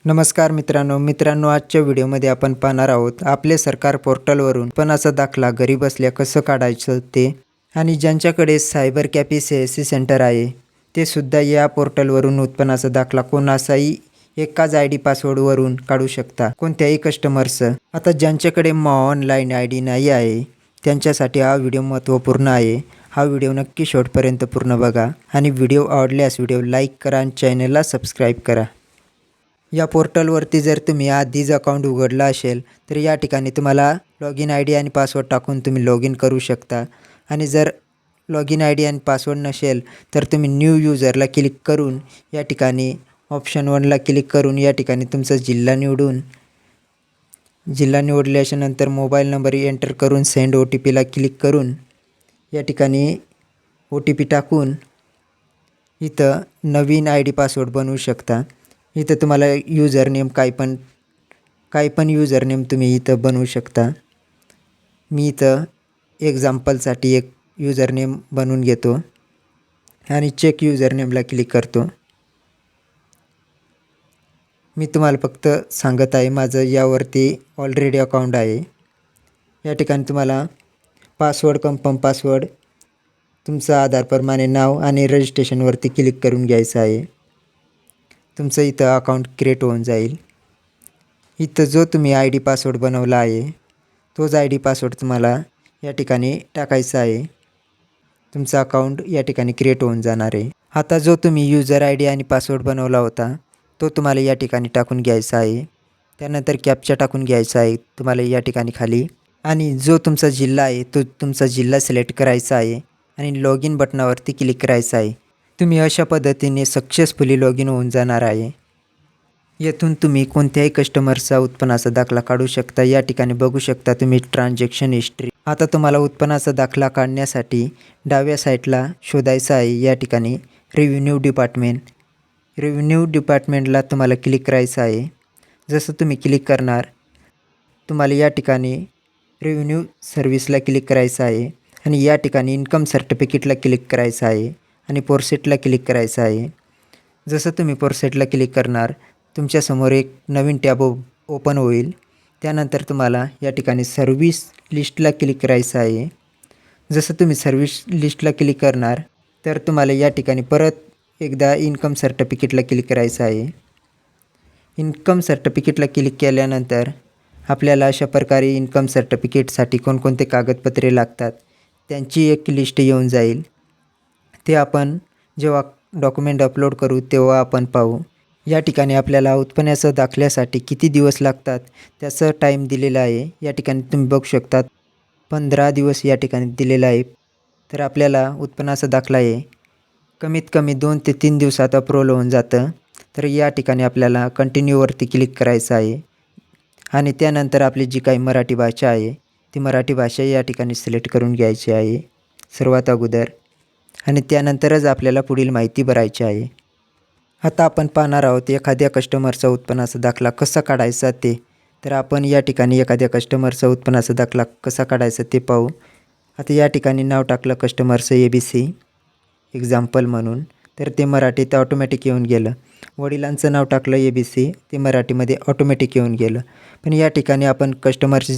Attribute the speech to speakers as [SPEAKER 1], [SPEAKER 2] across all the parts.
[SPEAKER 1] नमस्कार मित्रांनो आजच्या व्हिडिओमध्ये आपण पाहणार आहोत आपले सरकार पोर्टलवरून उत्पन्नाचा दाखला घरी बसल्या कसं काढायचं ते आणि ज्यांच्याकडे सायबर कॅफे CSC सेंटर आहे ते सुद्धा या पोर्टलवरून उत्पन्नाचा दाखला कोणाचाही एकाच ID पासवर्डवरून काढू शकता कोणत्याही कस्टमरचं। आता ज्यांच्याकडे ऑनलाईन ID नाही आहे त्यांच्यासाठी हा व्हिडिओ महत्त्वपूर्ण आहे। हा व्हिडिओ नक्की शेवटपर्यंत पूर्ण बघा आणि व्हिडिओ आवडल्यास व्हिडिओ लाईक करा आणि चॅनलला सबस्क्राईब करा। या पोर्टलवरती जर तुम्ही आधीच अकाउंट उघडला असेल तर या ठिकाणी तुम्हाला लॉगिन ID आणि पासवर्ड टाकून तुम्ही लॉगिन करू शकता आणि जर लॉगिन ID आणि पासवर्ड नसेल तर तुम्ही न्यू यूजरला क्लिक करून या ठिकाणी ऑप्शन 1ला क्लिक करून या ठिकाणी तुमचा जिल्हा निवडून जिल्हा निवडल्यानंतर मोबाईल नंबर एंटर करून सेंड OTPला क्लिक करून या ठिकाणी OTP टाकून इथं नवीन ID पासवर्ड बनवू शकता। इथं तुम्हाला यूजर नेम काही पण यूजर नेम तुम्ही इथं बनवू शकता। मी इथं एक्झाम्पलसाठी एक यूजर नेम बनवून घेतो आणि चेक यूजर नेमला क्लिक करतो। मी तुम्हाला फक्त सांगत आहे माझं यावरती ऑलरेडी अकाउंट आहे। या ठिकाणी तुम्हाला पासवर्ड कन्फर्म पासवर्ड तुमचं आधारप्रमाणे नाव आणि रजिस्ट्रेशनवरती क्लिक करून घ्यायचं आहे। तुमचं इथं अकाउंट क्रिएट होऊन जाईल। इथं जो तुम्ही ID पासवर्ड बनवला आहे तोच ID पासवर्ड तुम्हाला या ठिकाणी टाकायचा आहे। तुमचं अकाउंट या ठिकाणी क्रिएट होऊन जाणार आहे। आता जो तुम्ही यूजर ID आणि पासवर्ड बनवला होता तो तुम्हाला या ठिकाणी टाकून घ्यायचा आहे। त्यानंतर कॅप्चा टाकून घ्यायचा आहे तुम्हाला या ठिकाणी खाली आणि जो तुमचा जिल्हा आहे तो तुमचा जिल्हा सिलेक्ट करायचा आहे आणि लॉगिन बटनावरती क्लिक करायचं आहे। तुम्ही अशा पद्धतीने सक्सेसफुली लॉगिन होऊन जाणार आहे। येथून तुम्ही कोणत्याही कस्टमरचा उत्पन्नाचा दाखला काढू शकता। या ठिकाणी बघू शकता तुम्ही ट्रान्झॅक्शन हिस्ट्री। आता तुम्हाला उत्पन्नाचा दाखला काढण्यासाठी डाव्या साईडला शोधायचा आहे या ठिकाणी रेव्हेन्यू डिपार्टमेंटला तुम्हाला क्लिक करायचं आहे। जसं तुम्ही क्लिक करणार तुम्हाला या ठिकाणी रेव्हेन्यू सर्व्हिसला क्लिक करायचं आहे आणि या ठिकाणी इन्कम सर्टिफिकेटला क्लिक करायचं आहे आणि पोर्सेटला क्लिक करायचं आहे। जसं तुम्ही पोर्सेटला क्लिक करणार तुमच्यासमोर एक नवीन टॅब ओपन होईल। त्यानंतर तुम्हाला या ठिकाणी सर्व्हिस लिस्टला क्लिक करायचं आहे। जसं तुम्ही सर्व्हिस लिस्टला क्लिक करणार तर तुम्हाला या ठिकाणी परत एकदा इन्कम सर्टिफिकेटला क्लिक करायचं आहे। इन्कम सर्टिफिकेटला क्लिक केल्यानंतर आपल्याला अशा प्रकारे इन्कम सर्टिफिकेटसाठी कोणकोणते कागदपत्रे लागतात त्यांची एक लिस्ट येऊन जाईल। ते आपण जेव्हा डॉक्युमेंट अपलोड करू तेव्हा आपण पाहू। या ठिकाणी आपल्याला उत्पन्नाच्या दाखल्यासाठी किती दिवस लागतात त्याचं टाईम दिलेला आहे। या ठिकाणी तुम्ही बघू शकता 15 दिवस या ठिकाणी दिलेला आहे। तर आपल्याला उत्पन्नाचा दाखला आहे कमीत कमी 2 ते 3 दिवसात अप्रूव्हल होऊन जातं। तर या ठिकाणी आपल्याला कंटिन्यूवरती क्लिक करायचं आहे आणि त्यानंतर आपली जी काही मराठी भाषा आहे ती मराठी भाषा या ठिकाणी सिलेक्ट करून घ्यायची आहे सर्वात अगोदर आणि त्यानंतरच आपल्याला पुढील माहिती भरायची आहे। आता आपण पाहणार आहोत एखाद्या कस्टमरचा उत्पन्नाचा दाखला कसा काढायचा ते। तर आपण या ठिकाणी एखाद्या कस्टमरचा उत्पन्नाचा दाखला कसा काढायचा ते पाहू। आता या ठिकाणी नाव टाकलं कस्टमरचं ABC एक्झाम्पल म्हणून तर ते मराठीत ऑटोमॅटिक येऊन गेलं। वडिलांचं नाव टाकलं ABC ते मराठीमध्ये ऑटोमॅटिक येऊन गेलं। पण या ठिकाणी आपण कस्टमरची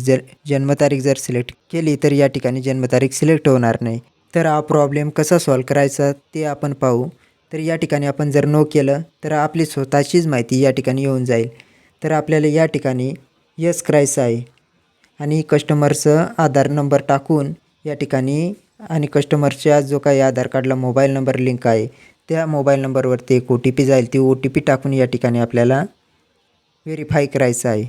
[SPEAKER 1] जन्मतारीख जर सिलेक्ट केली तर या ठिकाणी जन्मतारीख सिलेक्ट होणार नाही। तर हा प्रॉब्लेम कसा सॉल्व करायचा ते आपण पाहू। तर या ठिकाणी आपण जर नो केलं तर आपली स्वतःचीच माहिती या ठिकाणी येऊन जाईल। तर आपल्याला या ठिकाणी यस करायचं आहे आणि कस्टमरचं आधार नंबर टाकून या ठिकाणी आणि कस्टमरच्या जो काही आधार कार्डला मोबाईल नंबर लिंक आहे त्या मोबाईल नंबरवरती एक OTP जाईल। ती OTP टाकून या ठिकाणी आपल्याला व्हेरीफाय करायचं आहे।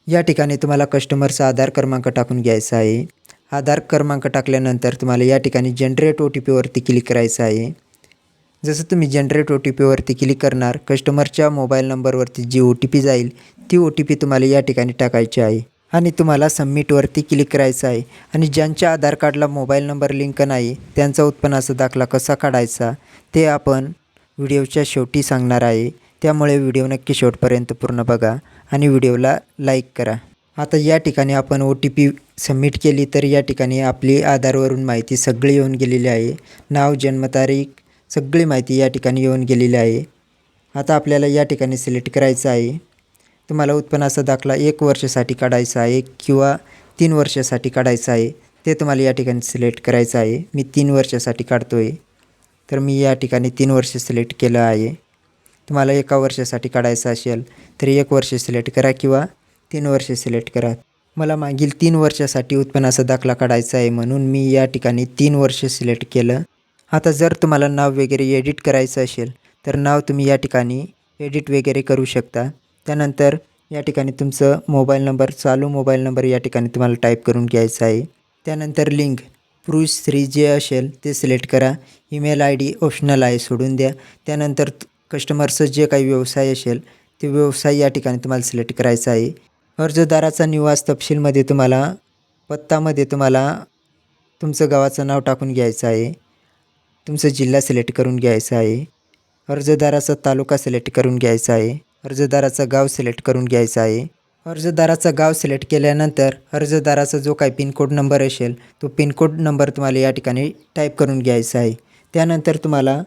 [SPEAKER 1] या ठिकाणी तुम्हाला कस्टमरचा आधार क्रमांक टाकून घ्यायचा आहे। आधार क्रमांक टाकल्यानंतर तुम्हाला या ठिकाणी जनरेट OTPवरती क्लिक करायचं आहे। जसं तुम्ही जनरेट OTPवरती क्लिक करणार कस्टमरच्या मोबाईल नंबरवरती जी OTP जाईल ती OTP तुम्हाला या ठिकाणी टाकायची आहे आणि तुम्हाला सबमिटवरती क्लिक करायचं आहे। आणि ज्यांच्या आधार कार्डला मोबाईल नंबर लिंक नाही त्यांचा उत्पन्नाचा दाखला कसा काढायचा ते आपण व्हिडिओच्या शेवटी सांगणार आहे। त्यामुळे व्हिडिओ नक्की शेवटपर्यंत पूर्ण बघा आणि व्हिडिओला लाईक करा। आता या ठिकाणी आपण OTP सबमिट केली तर या ठिकाणी आपली आधारवरून माहिती सगळी येऊन गेलेली आहे। नाव जन्मतारीख सगळी माहिती या ठिकाणी येऊन गेलेली आहे। आता आपल्याला या ठिकाणी सिलेक्ट करायचं आहे. तुम्हाला उत्पन्नाचा दाखला 1 वर्षासाठी काढायचा आहे किंवा 3 वर्षासाठी काढायचा आहे, ते तुम्हाला या ठिकाणी सिलेक्ट करायचं आहे. मी 3 वर्षासाठी काढतो आहे, तर मी या ठिकाणी 3 वर्ष सिलेक्ट केलं आहे. तुम्हाला 1 वर्षासाठी काढायचं असेल तर 1 वर्ष सिलेक्ट करा किंवा 3 वर्ष सिलेक्ट करा. मला मागील 3 वर्षासाठी उत्पन्नाचा दाखला काढायचा आहे, म्हणून मी या ठिकाणी 3 वर्ष सिलेक्ट केलं. आता जर तुम्हाला नाव वगैरे एडिट करायचं असेल तर नाव तुम्ही या ठिकाणी एडिट वगैरे करू शकता. त्यानंतर या ठिकाणी तुमचं मोबाईल नंबर, चालू मोबाईल नंबर या ठिकाणी तुम्हाला टाईप करून घ्यायचा आहे. त्यानंतर लिंक पुरुष स्त्री जे असेल ते सिलेक्ट करा. ईमेल ID ऑप्शनल आहे, सोडून द्या. त्यानंतर कस्टमरचं जे काही व्यवसाय असेल ते व्यवसाय या ठिकाणी तुम्हाला सिलेक्ट करायचा आहे. अर्जदाराचा निवास तपशीलमध्ये तुम्हाला पत्तामध्ये तुम्हाला तुमचं गावाचं नाव टाकून घ्यायचं आहे. तुमचं जिल्हा सिलेक्ट करून घ्यायचा आहे. अर्जदाराचा तालुका सिलेक्ट करून घ्यायचा आहे. अर्जदाराचं गाव सिलेक्ट करून घ्यायचं आहे. अर्जदाराचं गाव सिलेक्ट केल्यानंतर अर्जदाराचा जो काही पिनकोड नंबर असेल तो पिनकोड नंबर तुम्हाला या ठिकाणी टाईप करून घ्यायचा आहे. त्यानंतर तुम्हाला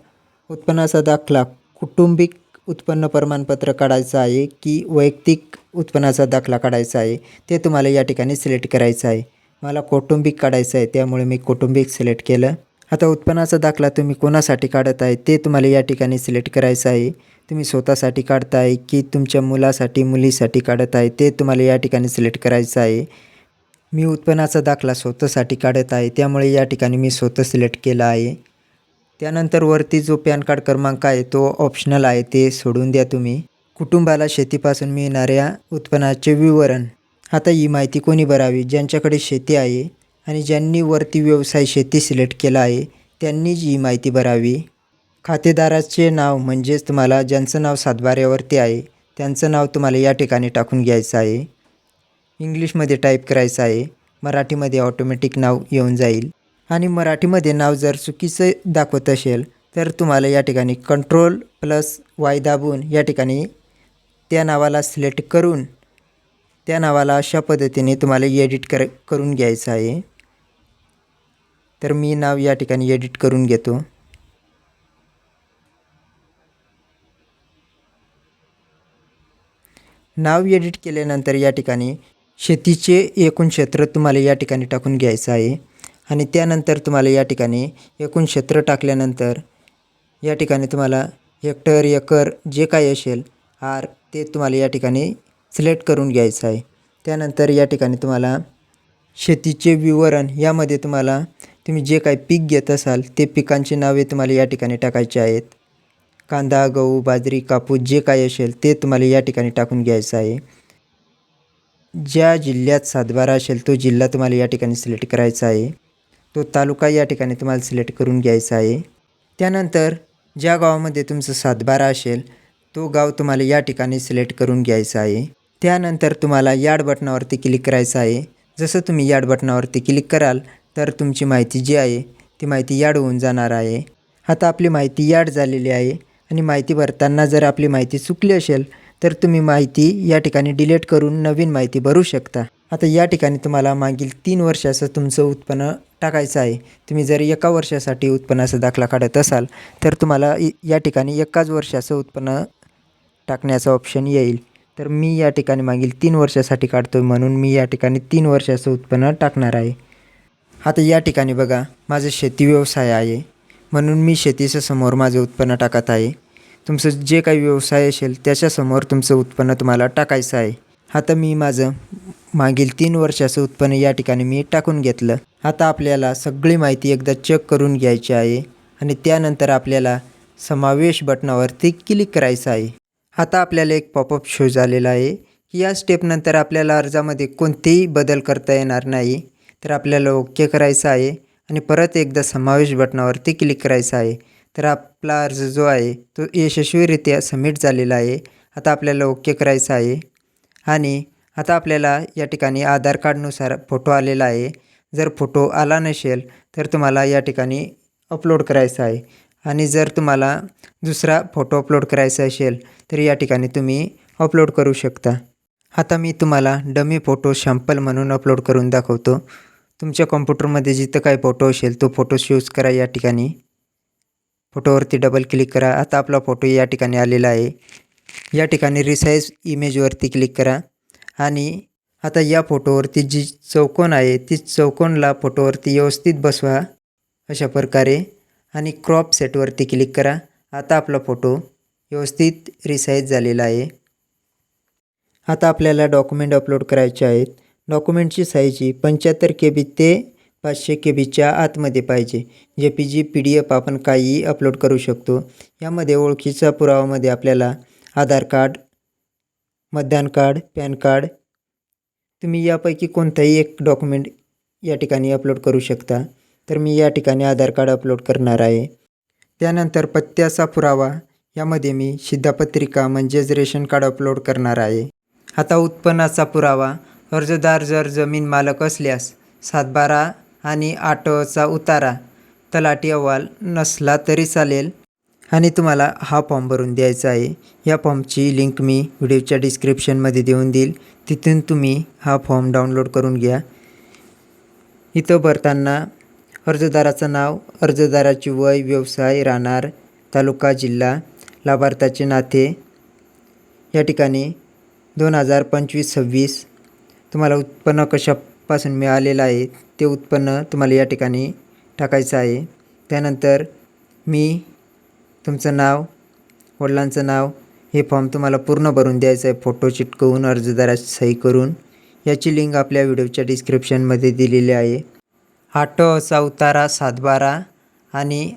[SPEAKER 1] उत्पन्नाचा दाखला कौटुंबिक उत्पन्न प्रमाणपत्र काढायचं आहे की वैयक्तिक उत्पन्नाचा दाखला काढायचा आहे, ते तुम्हाला या ठिकाणी सिलेक्ट करायचं आहे. मला कौटुंबिक काढायचं आहे, त्यामुळे मी कौटुंबिक सिलेक्ट केलं. आता उत्पन्नाचा दाखला तुम्ही कोणासाठी काढत आहे ते तुम्हाला या ठिकाणी सिलेक्ट करायचं आहे. तुम्ही स्वतःसाठी काढताय की तुमच्या मुलासाठी मुलीसाठी काढत आहे ते तुम्हाला या ठिकाणी सिलेक्ट करायचं आहे. मी उत्पन्नाचा दाखला स्वतःसाठी काढत आहे, त्यामुळे या ठिकाणी मी स्वतः सिलेक्ट केला आहे. त्यानंतर वरती जो पॅन कार्ड क्रमांक आहे तो ऑप्शनल आहे, ते सोडून द्या तुम्ही. कुटुंबाला शेतीपासून मिळणाऱ्या उत्पन्नाचे विवरण. आता ही माहिती कोणी भरावी? ज्यांच्याकडे शेती आहे आणि ज्यांनी वरती व्यवसाय शेती सिलेक्ट केला आहे त्यांनीच ही माहिती भरावी. खातेदाराचे नाव म्हणजेच तुम्हाला ज्यांचं नाव सातबाऱ्यावरती आहे त्यांचं नाव तुम्हाला या ठिकाणी टाकून घ्यायचं आहे. इंग्लिशमध्ये टाईप करायचं आहे. मराठीमध्ये ऑटोमॅटिक नाव येऊन जाईल. आणि मराठीमध्ये नाव जर चुकीचं दाखवत असेल तर तुम्हाला या ठिकाणी Ctrl+Y दाबून या ठिकाणी त्या नावाला सिलेक्ट करून त्या नावाला अशा पद्धतीने तुम्हाला एडिट करून घ्यायचं आहे. तर मी नाव या ठिकाणी एडिट करून घेतो. नाव एडिट केल्यानंतर या ठिकाणी शेतीचे एकूण क्षेत्र तुम्हाला या ठिकाणी टाकून घ्यायचं आहे. आणि त्यानंतर तुम्हाला या ठिकाणी एकूण क्षेत्र टाकल्यानंतर या ठिकाणी तुम्हाला हेक्टर, एकर जे काही असेल ते तुम्हाला या ठिकाणी सिलेक्ट करून घ्यायचं आहे. त्यानंतर या ठिकाणी तुम्हाला शेतीचे विवरण यामध्ये तुम्ही जे काही पीक घेत असाल ते पिकांची नावे तुम्हाला या ठिकाणी टाकायची आहेत. कांदा, गहू, बाजरी, कापूस जे काही असेल ते तुम्हाला या ठिकाणी टाकून घ्यायचं आहे. ज्या जिल्ह्यात सातबारा असेल तो जिल्हा तुम्हाला या ठिकाणी सिलेक्ट करायचा आहे. तो तालुका या ठिकाणी तुम्हाला सिलेक्ट करून घ्यायचा आहे. त्यानंतर ज्या गावामध्ये तुमचं सातबारा असेल तो गाव तुम्हाला या ठिकाणी सिलेक्ट करून घ्यायचा आहे. त्यानंतर तुम्हाला याड बटनावरती क्लिक करायचं आहे. जसं तुम्ही याड बटनावरती क्लिक कराल तर तुमची माहिती जी आहे ती माहिती याड होऊन जाणार आहे. आता आपली माहिती याड झालेली आहे आणि माहिती भरताना जर आपली माहिती चुकली असेल तर तुम्ही माहिती या ठिकाणी डिलीट करून नवीन माहिती भरू शकता. आता या ठिकाणी तुम्हाला मागील 3 वर्षाचं तुमचं उत्पन्न टाकायचं आहे. तुम्ही जर 1 वर्षासाठी उत्पन्नाचा दाखला काढत असाल तर तुम्हाला या ठिकाणी 1 वर्षाचं उत्पन्न टाकण्याचा ऑप्शन येईल. तर मी या ठिकाणी मागील 3 वर्षासाठी काढतो म्हणून मी या ठिकाणी 3 वर्षाचं उत्पन्न टाकणार आहे. आता या ठिकाणी बघा माझं शेती व्यवसाय आहे म्हणून मी शेतीच्या समोर माझं उत्पन्न टाकत आहे. तुमचं जे काही व्यवसाय असेल त्याच्यासमोर तुमचं उत्पन्न तुम्हाला टाकायचं आहे. आता मी माझं मागील 3 वर्षाचं उत्पन्न या ठिकाणी मी टाकून घेतलं. आता आपल्याला सगळी माहिती एकदा चेक करून घ्यायची आहे आणि त्यानंतर आपल्याला समावेश बटनावरती क्लिक करायचं आहे. आता आपल्याला एक पॉपअप शो झालेला आहे की या स्टेपनंतर आपल्याला अर्जामध्ये कोणतेही बदल करता येणार नाही. तर आपल्याला ओके करायचं आहे आणि परत एकदा समावेश बटनावरती क्लिक करायचं आहे. तर आपला अर्ज जो आहे तो यशस्वीरित्या सबमिट झालेला आहे. आता आपल्याला ओके करायचं आहे. आणि आता आपल्याला या ठिकाणी आधार कार्डनुसार फोटो आलेला आहे. जर फोटो आला नसेल तर तुम्हाला या ठिकाणी अपलोड करायचा आहे. आणि जर तुम्हाला दुसरा फोटो अपलोड करायचा असेल तर या ठिकाणी तुम्ही अपलोड करू शकता. आता मी तुम्हाला डमी फोटो सॅम्पल म्हणून अपलोड करून दाखवतो. तुमच्या कॉम्प्युटरमध्ये जिथं काही फोटो असेल तो फोटो चूज करा. या ठिकाणी फोटोवरती डबल क्लिक करा. आता आपला फोटो या ठिकाणी आलेला आहे. या ठिकाणी रिसाइज इमेजवरती क्लिक करा आणि आता या फोटोवरती जी चौकोन आहे ती चौकोनला फोटोवरती व्यवस्थित बसवा अशा प्रकारे आणि क्रॉप सेटवरती क्लिक करा. आता आपला फोटो व्यवस्थित रिसाइज झालेला आहे. आता आपल्याला डॉक्युमेंट अपलोड करायचे आहेत. डॉक्युमेंटची साईज ही 75 KB ते 500 KBच्या आतमध्ये पाहिजे. JPG PDF आपण काहीही अपलोड करू शकतो. यामध्ये ओळखीचा पुरावामध्ये आपल्याला आधार कार्ड, मतदान कार्ड, पॅन कार्ड, तुम्ही यापैकी कोणताही एक डॉक्युमेंट या ठिकाणी अपलोड करू शकता. तर मी या ठिकाणी आधार कार्ड अपलोड करणार आहे. त्यानंतर पत्त्याचा पुरावा, यामध्ये मी शिधापत्रिका म्हणजेच रेशन कार्ड अपलोड करणार आहे. आता उत्पन्नाचा पुरावा, अर्जदार जर जमीन मालक असल्यास 7/12 आणि 8चा उतारा, तलाठी अहवाल नसला तरी चालेल आणि तुम्हाला हा फॉर्म भरून द्यायचा आहे. या फॉर्मची लिंक मी व्हिडिओच्या डिस्क्रिप्शनमध्ये देऊन देईल. तिथून तुम्ही हा फॉर्म डाउनलोड करून घ्या. इथं भरताना अर्जदाराचं नाव, अर्जदाराची वय, व्यवसाय, राहणार, तालुका, जिल्हा, लाभार्थाचे नाते, या ठिकाणी 2025-26 तुम्हाला उत्पन्न कशापासून मिळालेलं आहे ते उत्पन्न तुम्हाला या ठिकाणी टाकायचं आहे. त्यानंतर मी, तुमचं नाव, वडिलांचं नाव, हे फॉर्म तुम्हाला पूर्ण भरून द्यायचं आहे फोटो चिटकवून अर्जदाराची सही करून. याची लिंक आपल्या व्हिडिओच्या डिस्क्रिप्शनमध्ये दिलेली आहे. 8चा उतारा, 7/12 आणि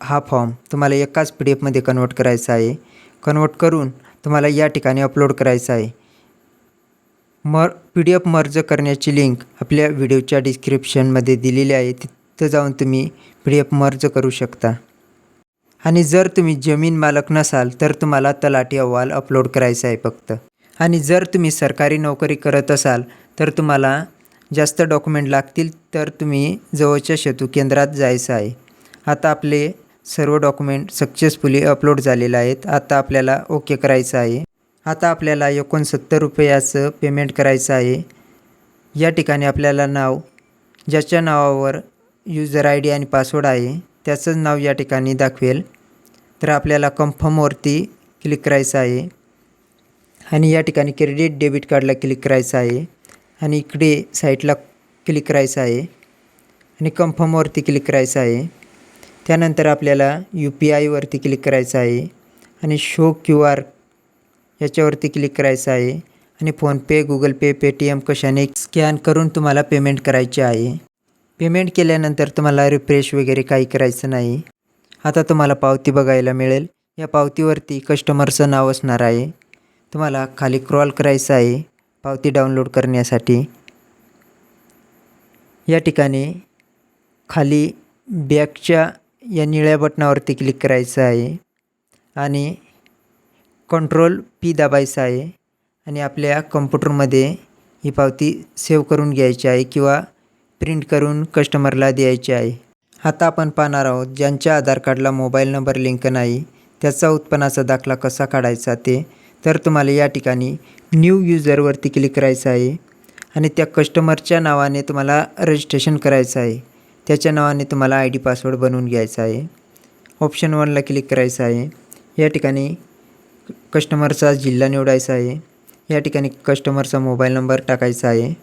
[SPEAKER 1] हा फॉर्म तुम्हाला एकाच PDF मध्ये कन्वर्ट करायचा आहे. कन्वर्ट करून तुम्हाला या ठिकाणी अपलोड करायचा आहे. PDF मर्ज करण्याची लिंक आपल्या व्हिडिओच्या डिस्क्रिप्शनमध्ये दिलेली आहे. तिथं जाऊन तुम्ही PDF मर्ज करू शकता. आणि जर तुम्ही जमीन मालक नसाल तर तुम्हाला तलाठी अहवाल अपलोड करायचा आहे फक्त. आणि जर तुम्ही सरकारी नोकरी करत असाल तर तुम्हाला जास्त डॉक्युमेंट लागतील, तर तुम्ही जवळच्या सेतू केंद्रात जायचं आहे. आता आपले सर्व डॉक्युमेंट सक्सेसफुली अपलोड झालेले आहेत. आता आपल्याला ओके करायचं आहे. आता आपल्याला 69 रुपयाचं पेमेंट करायचं आहे. या ठिकाणी आपल्याला नाव, ज्याच्या नावावर युजर ID आणि पासवर्ड आहे त्याचंच नाव या ठिकाणी दाखवेल. तर आपल्याला कन्फर्मवरती क्लिक करायचं आहे आणि या ठिकाणी क्रेडिट डेबिट कार्डला क्लिक करायचं आहे आणि इकडे साईटला क्लिक करायचं आहे आणि कन्फर्मवरती क्लिक करायचं आहे. त्यानंतर आपल्याला UPI वरती क्लिक करायचं आहे आणि शो QR याच्यावरती क्लिक करायचं आहे आणि फोनपे, गुगल पे, पेटीएम कशाने स्कॅन करून तुम्हाला पेमेंट करायचे आहे. पेमेंट केल्यानंतर तुम्हाला रिफ्रेश वगैरे काही करायचं नाही. आता तुम्हाला पावती बघायला मिळेल. या पावतीवरती कस्टमरचं नाव असणार आहे. तुम्हाला खाली स्क्रॉल करायचं आहे पावती डाउनलोड करण्यासाठी. या ठिकाणी खाली बॅकच्या या निळ्या बटनावरती क्लिक करायचं आहे आणि कंट्रोल P दाबायचं आहे आणि आपल्या कम्प्युटरमध्ये ही पावती सेव्ह करून घ्यायची आहे किंवा प्रिंट करून कस्टमरला द्यायची आहे. आता आपण पाहणार आहोत ज्यांच्या आधार कार्डला मोबाईल नंबर लिंक नाही त्याचा उत्पन्नाचा दाखला कसा काढायचा ते. तर तुम्हाला या ठिकाणी न्यू युजरवरती क्लिक करायचं आहे आणि त्या कस्टमरच्या नावाने तुम्हाला रजिस्ट्रेशन करायचं आहे. त्याच्या नावाने तुम्हाला ID पासवर्ड बनवून घ्यायचा आहे. ऑप्शन 1ला क्लिक करायचं आहे. या ठिकाणी कस्टमरचा जिल्हा निवडायचा आहे. या ठिकाणी कस्टमरचा मोबाईल नंबर टाकायचा आहे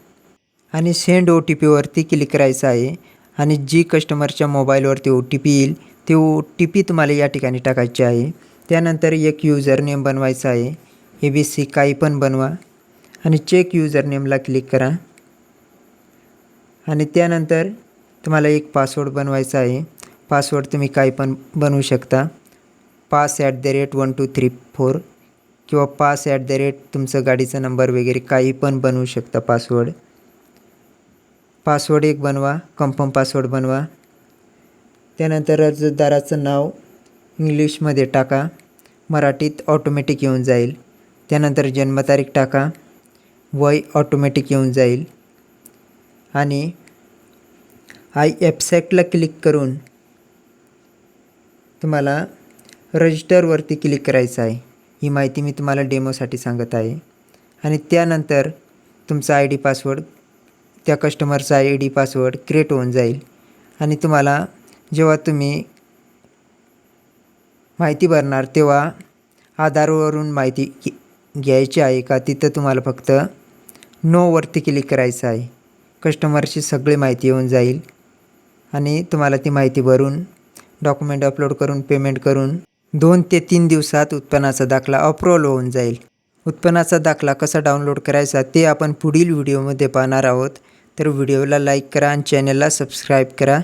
[SPEAKER 1] आणि सेंड OTP वरती क्लिक करायचं आहे आणि जी कस्टमरच्या मोबाईलवरती OTP येईल ते OTP तुम्हाला या ठिकाणी टाकायचे आहे. त्यानंतर एक युजर नेम बनवायचा आहे. ABC काही पण बनवा आणि चेक युजर नेमला क्लिक करा आणि त्यानंतर तुम्हाला एक पासवर्ड बनवायचा आहे. पासवर्ड तुम्ही काही पण बनवू शकता. pass@1234 किंवा pass@ तुमचं गाडीचा नंबर वगैरे काही पण बनवू शकता पासवर्ड. पासवर्ड एक बनवा, कन्फर्म पासवर्ड बनवा. त्यानंतर अर्जदाराचं नाव इंग्लिशमध्ये टाका, मराठीत ऑटोमॅटिक येऊन जाईल. त्यानंतर जन्मतारीख टाका, वय ऑटोमॅटिक येऊन जाईल आणि I acceptला क्लिक करून तुम्हाला रजिस्टरवरती क्लिक करायचं आहे. ही माहिती मी तुम्हाला डेमोसाठी सांगत आहे. आणि त्यानंतर तुमचा ID पासवर्ड, त्या कस्टमरचा ID पासवर्ड क्रिएट होऊन जाईल आणि तुम्हाला जेव्हा तुम्ही माहिती भरणार तेव्हा आधारवरून माहिती घ्यायची आहे का, तिथं तुम्हाला फक्त नोवरती क्लिक करायचं आहे. कस्टमरची सगळी माहिती येऊन जाईल आणि तुम्हाला ती माहिती भरून डॉक्युमेंट अपलोड करून पेमेंट करून 2 ते 3 दिवसात उत्पन्नाचा दाखला अप्रूव्हल होऊन जाईल. उत्पन्नाचा दाखला कसा डाउनलोड करायचा ते आपण पुढील व्हिडिओमध्ये पाहणार आहोत. तर व्हिडिओला लाईक करा आणि चॅनलला सबस्क्राईब करा.